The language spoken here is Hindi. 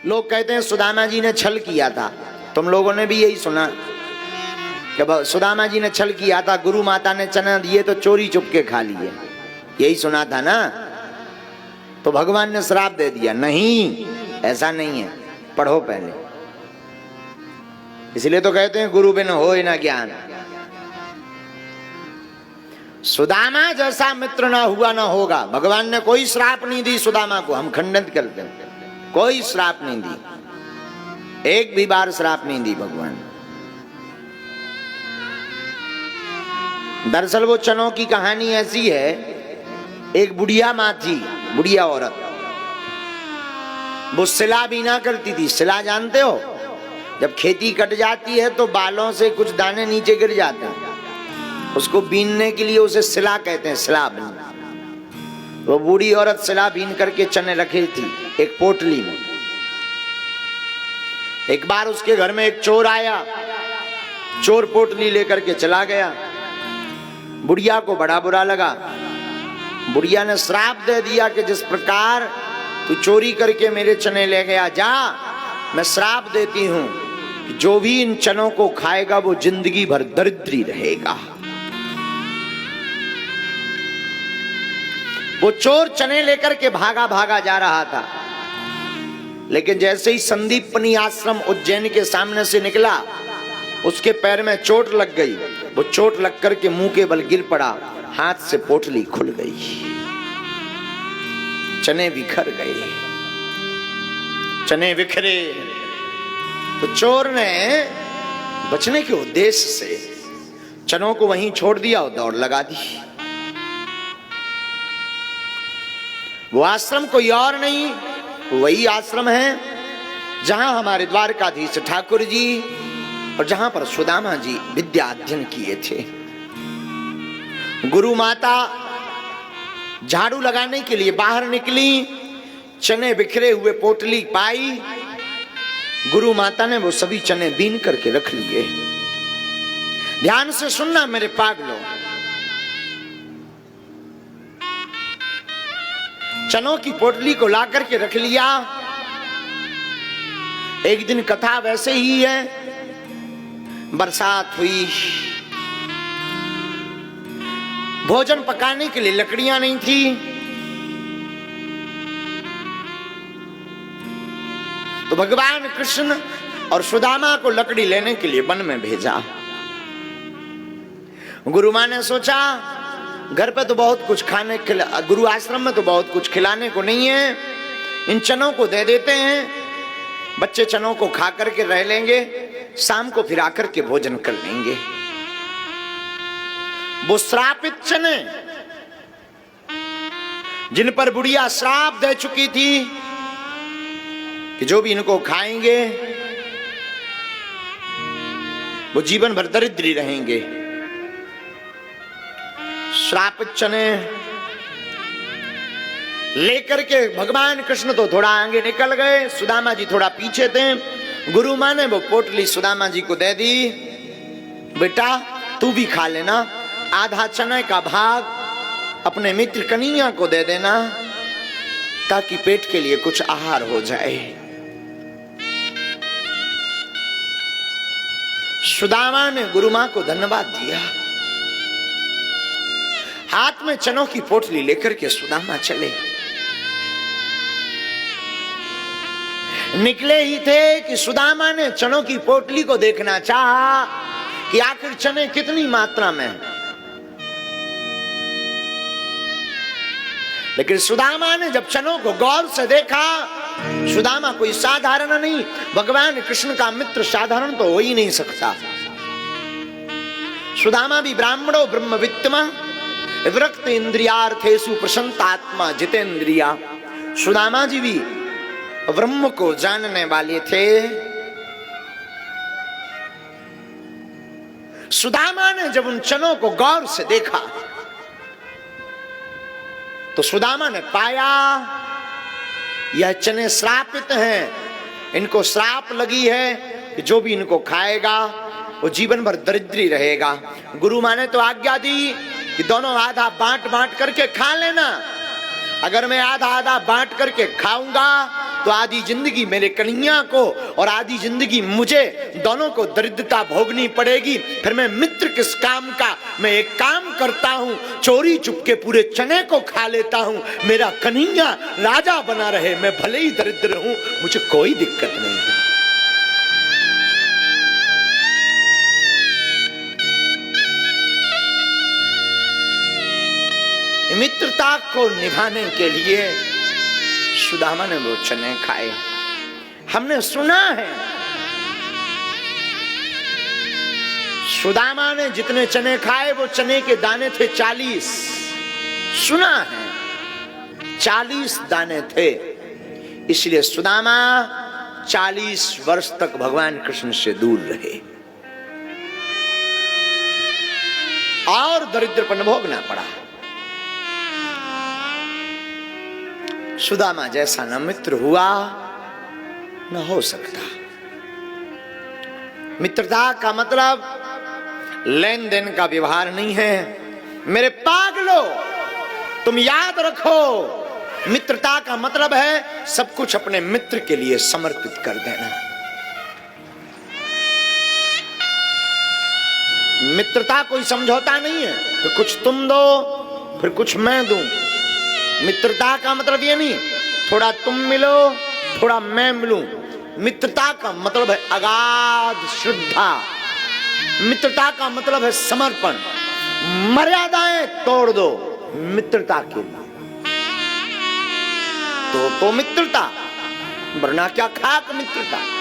लोग कहते हैं सुदामा जी ने छल किया था। तुम लोगों ने भी यही सुना कि सुदामा जी ने छल किया था, गुरु माता ने चना दिए तो चोरी चुप के खा लिए, यही सुना था ना। तो भगवान ने श्राप दे दिया। नहीं, ऐसा नहीं है, पढ़ो पहले। इसलिए तो कहते हैं गुरु बिन होए ना ज्ञान। सुदामा जैसा मित्र ना हुआ ना होगा। भगवान ने कोई श्राप नहीं दी सुदामा को, हम खंडित करते हैं। कोई श्राप नहीं दी, एक भी बार श्राप नहीं दी भगवान। दरअसल वो चनों की कहानी ऐसी है, एक बुढ़िया माँ थी, बुढ़िया औरत, वो सिला बीना करती थी। सिला जानते हो? जब खेती कट जाती है तो बालों से कुछ दाने नीचे गिर जाते हैं, उसको बीनने के लिए उसे सिला कहते हैं, सिला बीन। वो बूढ़ी औरत सिला बीन करके चने रखी थी एक पोटली में। एक बार उसके घर में एक चोर आया, चोर पोटली लेकर के चला गया। बुढ़िया को बड़ा बुरा लगा। बुढ़िया ने श्राप दे दिया कि जिस प्रकार तू चोरी करके मेरे चने ले गया, जा, मैं श्राप देती हूं कि जो भी इन चनों को खाएगा वो जिंदगी भर दरिद्री रहेगा। वो चोर चने लेकर के भागा भागा जा रहा था, लेकिन जैसे ही संदीपनी आश्रम उज्जैन के सामने से निकला, उसके पैर में चोट लग गई। वो चोट लग करके मुंह के बल गिर पड़ा, हाथ से पोटली खुल गई, चने बिखर गए। चने बिखरे तो चोर ने बचने के उद्देश्य से चनों को वहीं छोड़ दिया और दौड़ लगा दी। वो आश्रम कोई और नहीं, वही आश्रम है जहां हमारे द्वारकाधीश ठाकुर जी और जहां पर सुदामा जी विद्या अध्ययन किए थे। गुरु माता झाड़ू लगाने के लिए बाहर निकली, चने बिखरे हुए पोटली पाई। गुरु माता ने वो सभी चने बीन करके रख लिए। ध्यान से सुनना मेरे पागलों, चनों की पोटली को ला करके रख लिया। एक दिन कथा वैसे ही है, बरसात हुई, भोजन पकाने के लिए लकड़ियां नहीं थी, तो भगवान कृष्ण और सुदामा को लकड़ी लेने के लिए वन में भेजा। गुरु मां ने सोचा घर पे तो बहुत कुछ खाने, गुरु आश्रम में तो बहुत कुछ खिलाने को नहीं है, इन चनों को दे देते हैं, बच्चे चनों को खा करके रह लेंगे, शाम को फिर आकर के भोजन कर लेंगे। वो श्रापित चने जिन पर बुढ़िया श्राप दे चुकी थी कि जो भी इनको खाएंगे वो जीवन भर दरिद्री रहेंगे, श्रापित चने लेकर के भगवान कृष्ण तो थोड़ा आगे निकल गए, सुदामा जी थोड़ा पीछे थे। गुरु मां ने वो पोटली सुदामा जी को दे दी, बेटा तू भी खा लेना, आधा चने का भाग अपने मित्र कन्हैया को दे देना ताकि पेट के लिए कुछ आहार हो जाए। सुदामा ने गुरु मां को धन्यवाद दिया। हाथ में चनों की पोटली लेकर के सुदामा चले। निकले ही थे कि सुदामा ने चनों की पोटली को देखना चाहा कि आखिर चने कितनी मात्रा में, लेकिन सुदामा ने जब चनों को गौर से देखा, सुदामा कोई साधारण नहीं, भगवान कृष्ण का मित्र साधारण तो हो ही नहीं सकता। सुदामा भी ब्राह्मणो ब्रह्मवित्तमा विरक्त इंद्रियार्थेषु प्रसन्नात्मा जितेंद्रिया। सुदामा जी भी ब्रह्म को जानने वाले थे। सुदामा ने जब उन चनों को गौर से देखा तो सुदामा ने पाया यह चने श्रापित हैं, इनको श्राप लगी है कि जो भी इनको खाएगा वो जीवन भर दरिद्री रहेगा। गुरु मां ने तो आज्ञा दी कि दोनों आधा बांट बांट करके खा लेना। अगर मैं आधा आधा बांट करके खाऊंगा तो आधी जिंदगी मेरे कन्हैया को और आधी जिंदगी मुझे, दोनों को दरिद्रता भोगनी पड़ेगी। फिर मैं मित्र किस काम का? मैं एक काम करता हूं, चोरी चुपके पूरे चने को खा लेता हूं। मेरा कन्हैया राजा बना रहे, मैं भले ही दरिद्र हूं, मुझे कोई दिक्कत नहीं है। मित्रता को निभाने के लिए सुदामा ने वो चने खाए। हमने सुना है सुदामा ने जितने चने खाए वो चने के दाने थे 40। सुना है 40 दाने थे। इसलिए सुदामा 40 वर्ष तक भगवान कृष्ण से दूर रहे और दरिद्रपन भोगना पड़ा। सुदामा जैसा न मित्र हुआ न हो सकता। मित्रता का मतलब लेन देन का व्यवहार नहीं है। मेरे पागलो, तुम याद रखो, मित्रता का मतलब है सब कुछ अपने मित्र के लिए समर्पित कर देना। मित्रता कोई समझौता नहीं है कि कुछ तुम दो फिर कुछ मैं दूं। मित्रता का मतलब ये नहीं थोड़ा तुम मिलो थोड़ा मैं मिलूं। मित्रता का मतलब है अगाध श्रद्धा। मित्रता का मतलब है समर्पण। मर्यादाएं तोड़ दो मित्रता के लिए। तो मित्रता, वरना क्या खाक मित्रता।